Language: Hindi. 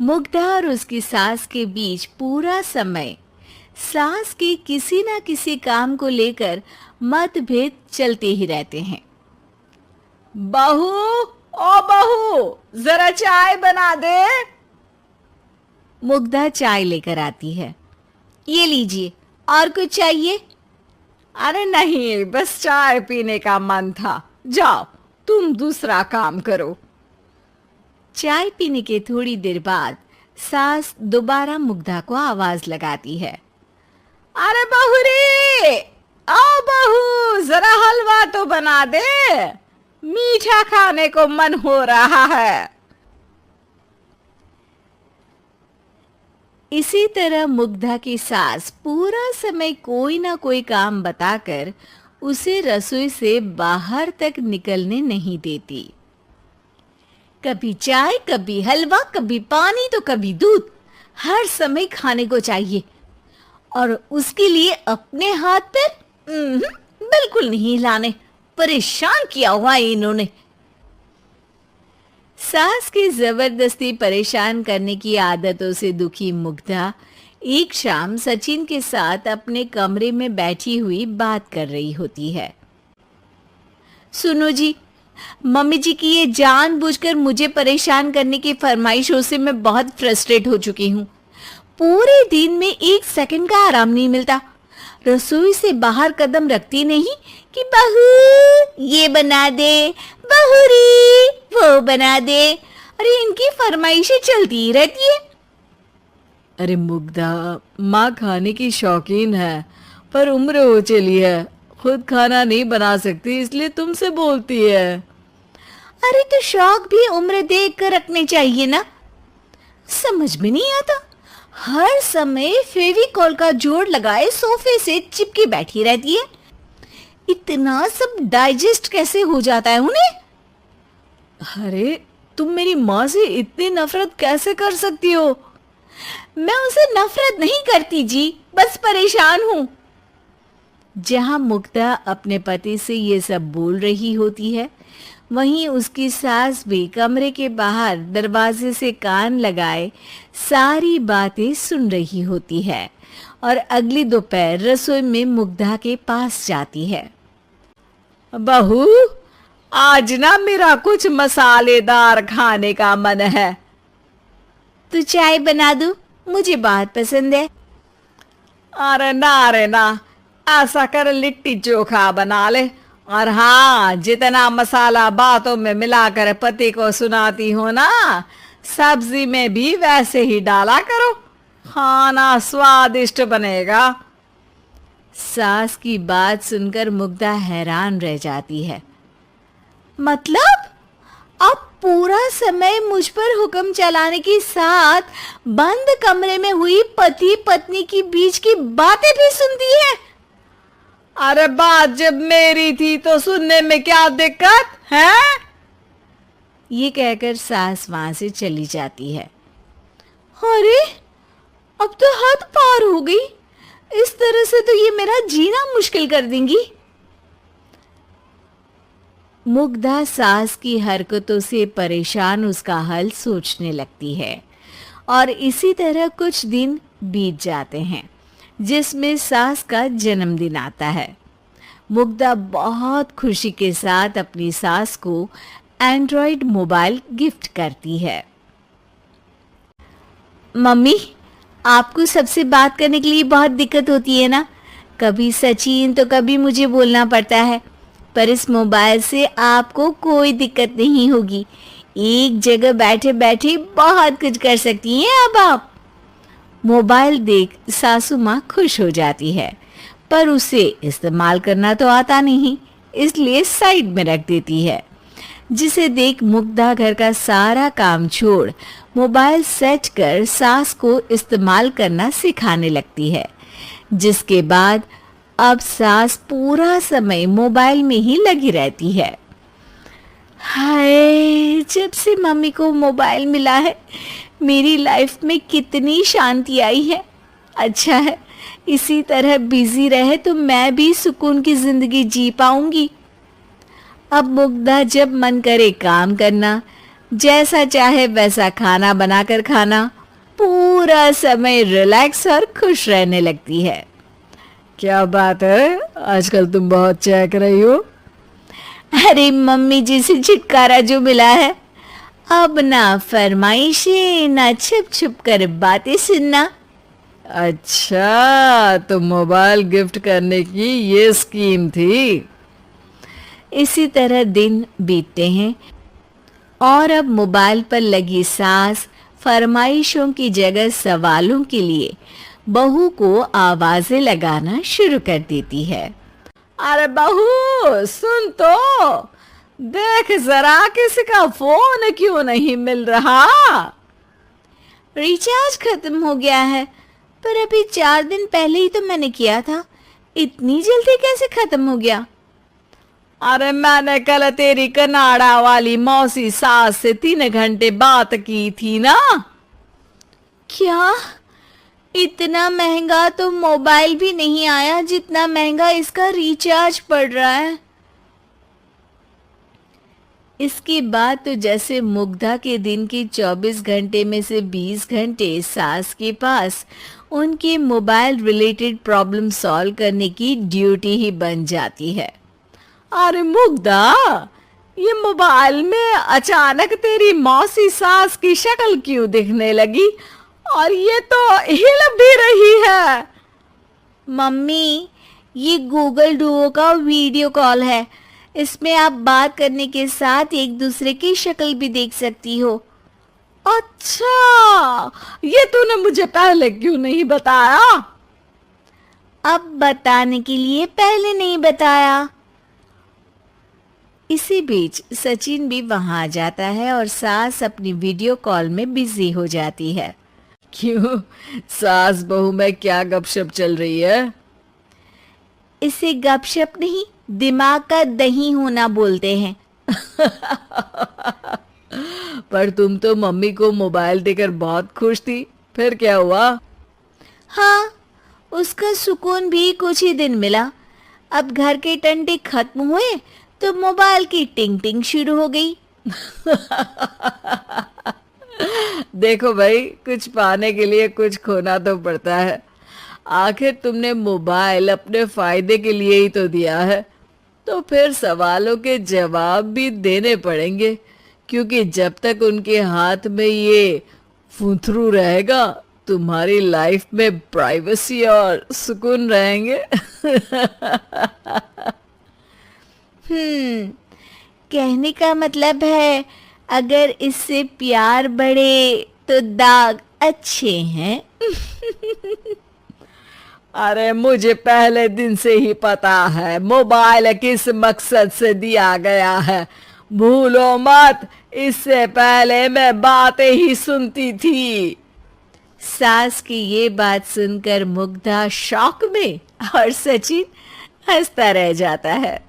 मुग्धा और उसकी सास के बीच पूरा समय सास के किसी न किसी काम को लेकर मतभेद चलते ही रहते हैं। बहू, ओ बहू, जरा चाय बना दे। मुग्धा चाय लेकर आती है। ये लीजिए, और कुछ चाहिए? अरे नहीं, बस चाय पीने का मन था। जाओ, तुम दूसरा काम करो। चाय पीने के थोड़ी देर बाद सास दोबारा मुग्धा को आवाज लगाती है। अरे बहू रे, आओ बहू, जरा हलवा तो बना दे, मीठा खाने को मन हो रहा है। इसी तरह मुग्धा की सास पूरा समय कोई ना कोई काम बताकर उसे रसोई से बाहर तक निकलने नहीं देती। कभी चाय, कभी हलवा, कभी पानी तो कभी दूध, हर समय खाने को चाहिए और उसके लिए अपने हाथ पैर बिल्कुल नहीं हिलाने। परेशान किया हुआ है इन्होंने। सास की जबरदस्ती परेशान करने की आदतों से दुखी मुग्धा एक शाम सचिन के साथ अपने कमरे में बैठी हुई बात कर रही होती है। सुनो जी, मम्मी जी की ये जानबूझकर मुझे परेशान करने की फरमाइशों से मैं बहुत फ्रस्ट्रेट हो चुकी हूँ। पूरे दिन में एक सेकंड का आराम नहीं मिलता। रसोई से बाहर कदम रखती नहीं कि बहू ये बना दे, बहू रे वो बना दे। अरे इनकी फरमाइशें चलती ही रहती है। अरे मुग्धा, माँ खाने की शौकीन है, पर उम्र हो चली है, खुद खाना नहीं बना सकती, इसलिए तुमसे बोलती है। अरे तो शौक भी उम्र देख कर रखने चाहिए ना। समझ में नहीं आता, हर समय फेविकॉल का जोड़ लगाए सोफे से चिपकी बैठी रहती है। इतना सब डाइजेस्ट कैसे हो जाता है उन्हें? अरे तुम मेरी माँ से इतनी नफरत कैसे कर सकती हो? मैं उसे नफरत नहीं करती जी, बस परेशान हूँ। जहाँ मुग्धा अपने पति से ये सब बोल रही होती है, वहीं उसकी सास भी कमरे के बाहर दरवाजे से कान लगाए सारी बातें सुन रही होती है और अगली दोपहर रसोई में मुग्धा के पास जाती है। बहू, आज ना मेरा कुछ मसालेदार खाने का मन है। तो चाय बना दूं? मुझे बहुत पसंद है। अरे ना, ऐसा कर लिट्टी चोखा बना ले। और हाँ, जितना मसाला बातों में मिलाकर पति को सुनाती हो ना, सब्जी में भी वैसे ही डाला करो, खाना स्वादिष्ट बनेगा। सास की बात सुनकर मुग्धा हैरान रह जाती है। मतलब अब पूरा समय मुझ पर हुक्म चलाने के साथ बंद कमरे में हुई पति पत्नी की बीच की बातें भी सुनती है? अरे बात जब मेरी थी तो सुनने में क्या दिक्कत है? ये कहकर सास वहां से चली जाती है। अरे अब तो हद पार हो गई। इस तरह से तो ये मेरा जीना मुश्किल कर देंगी। मुग्धा सास की हरकतों से परेशान उसका हल सोचने लगती है और इसी तरह कुछ दिन बीत जाते हैं, जिसमें सास का जन्मदिन आता है। मुग्धा बहुत खुशी के साथ अपनी सास को एंड्रॉयड मोबाइल गिफ्ट करती है। मम्मी, आपको सबसे बात करने के लिए बहुत दिक्कत होती है ना? कभी सचिन तो कभी मुझे बोलना पड़ता है, पर इस मोबाइल से आपको कोई दिक्कत नहीं होगी। एक जगह बैठे बैठे बहुत कुछ कर सकती हैं अब आप। मोबाइल देख सासू माँ खुश हो जाती है, पर उसे इस्तेमाल करना तो आता नहीं, इसलिए साइड में रख देती है। जिसे देख मुग्धा घर का सारा काम छोड़ मोबाइल सेट कर सास को इस्तेमाल करना सिखाने लगती है, जिसके बाद अब सास पूरा समय मोबाइल में ही लगी रहती है। हाय, जब से मम्मी को मोबाइल मिला है मेरी लाइफ में कितनी शांति आई है। अच्छा है, इसी तरह बिजी रहे तो मैं भी सुकून की जिंदगी जी पाऊंगी। अब मुग्धा जब मन करे काम करना, जैसा चाहे वैसा खाना बनाकर खाना, पूरा समय रिलैक्स और खुश रहने लगती है। क्या बात है, आजकल तुम बहुत चहक रही हो। अरे मम्मी जी से छुटकारा जो मिला है, अब ना फरमाइशें ना छुप छुप कर बातें सुनना। अच्छा, तो मोबाइल गिफ्ट करने की ये स्कीम थी। इसी तरह दिन बीतते हैं और अब मोबाइल पर लगी सास फरमाइशों की जगह सवालों के लिए बहू को आवाजें लगाना शुरू कर देती है। अरे बहू सुन तो, देख जरा किसी का फोन क्यों नहीं मिल रहा। रिचार्ज खत्म हो गया है, पर अभी 4 दिन पहले ही तो मैंने किया था, इतनी जल्दी कैसे खत्म हो गया? अरे मैंने कल तेरी कनाडा वाली मौसी सास से 3 घंटे बात की थी ना। क्या? इतना महंगा तो मोबाइल भी नहीं आया जितना महंगा इसका रिचार्ज पड़ रहा है। इसके बाद तो जैसे मुग्धा के दिन के 24 घंटे में से 20 घंटे सास के पास उनके मोबाइल रिलेटेड प्रॉब्लम सॉल्व करने की ड्यूटी ही बन जाती है। अरे मुग्धा, ये मोबाइल में अचानक तेरी मौसी सास की शक्ल क्यों दिखने लगी, और ये तो हिल भी रही है। मम्मी, ये गूगल डुओ का वीडियो कॉल है, इसमें आप बात करने के साथ एक दूसरे की शक्ल भी देख सकती हो। अच्छा, ये तूने मुझे पहले क्यों नहीं बताया? अब बताने के लिए पहले नहीं बताया। इसी बीच सचिन भी वहां आ जाता है और सास अपनी वीडियो कॉल में बिजी हो जाती है। क्यों, सास बहू में क्या गपशप चल रही है? इसे गपशप नहीं, दिमाग का दही होना बोलते हैं। पर तुम तो मम्मी को मोबाइल देकर बहुत खुश थी, फिर क्या हुआ? हाँ, उसका सुकून भी कुछ ही दिन मिला। अब घर के टंटे खत्म हुए तो मोबाइल की टिंग टिंग शुरू हो गई। देखो भाई, कुछ पाने के लिए कुछ खोना तो पड़ता है। आखिर तुमने मोबाइल अपने फायदे के लिए ही तो दिया है, तो फिर सवालों के जवाब भी देने पड़ेंगे, क्योंकि जब तक उनके हाथ में ये फुंथरू रहेगा, तुम्हारी लाइफ में प्राइवेसी और सुकून रहेंगे। कहने का मतलब है, अगर इससे प्यार बढ़े तो दाग अच्छे हैं। अरे मुझे पहले दिन से ही पता है मोबाइल किस मकसद से दिया गया है, भूलो मत। इससे पहले मैं बातें ही सुनती थी। सास की ये बात सुनकर मुग्धा शॉक में और सचिन हंसता रह जाता है।